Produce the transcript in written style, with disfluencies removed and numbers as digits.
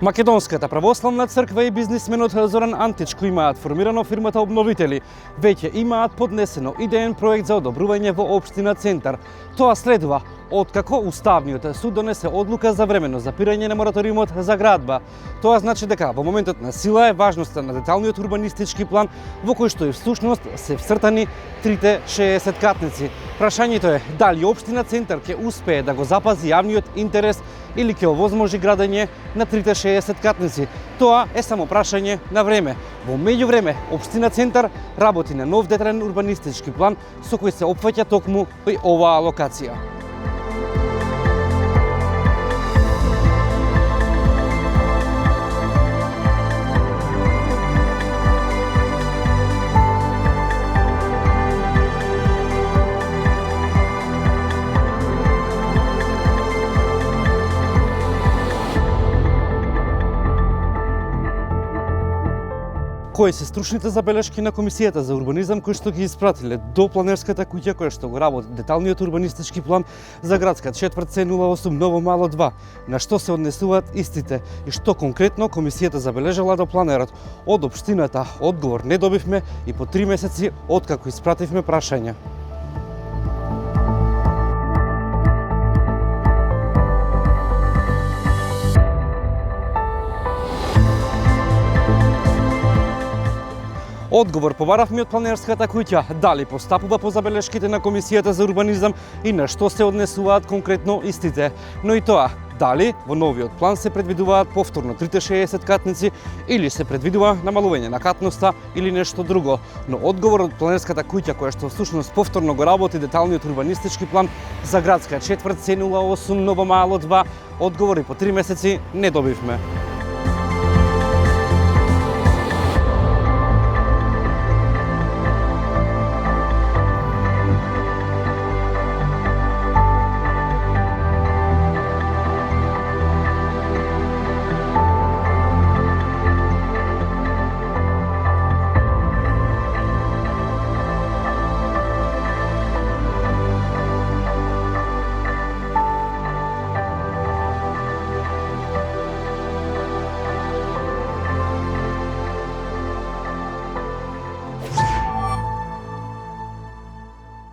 Македонската православна црква и бизнисменот Зоран Античко имаат формирано фирмата Обновители. Веќе имаат поднесено идеен проект за одобрување во општина Центар. Тоа следува откако Уставниот суд донесе одлука за временно запирање на мораториумот за градба. Тоа значи дека во моментот на сила е важноста на деталниот урбанистички план во кој што и всушност се всртани трите 60 катници. Прашањето е дали општина Центар ќе успее да го запази јавниот интерес или ќе овозможи градење на трите 60 катници. Тоа е само прашање на време. Во меѓувреме, општина Центар работи на нов детален урбанистички план со кој се опфаќа токму и оваа локација. Кои се стручните забелешки на Комисијата за урбанизам кои што ги испратиле до планерската куќа која што го работи деталниот урбанистички план за градска четврт С08 Ново Мало 2, на што се однесуваат истите и што конкретно Комисијата забележала до планерот. Од општината одговор не добивме и по 3 месеци откако испративме прашање. Одговор побаравме од планерската куќа, дали постапува по забелешките на Комисијата за урбанизам и на што се однесуваат конкретно истите. Но и тоа, дали во новиот план се предвидуваат повторно трите 60 катници или се предвидува намалување на катноста или нешто друго. Но одговор од планерската куќа која што всушност повторно го работи деталниот урбанистички план за градска четврт С08 Ново Мало 2, одговори по 3 месеци не добивме.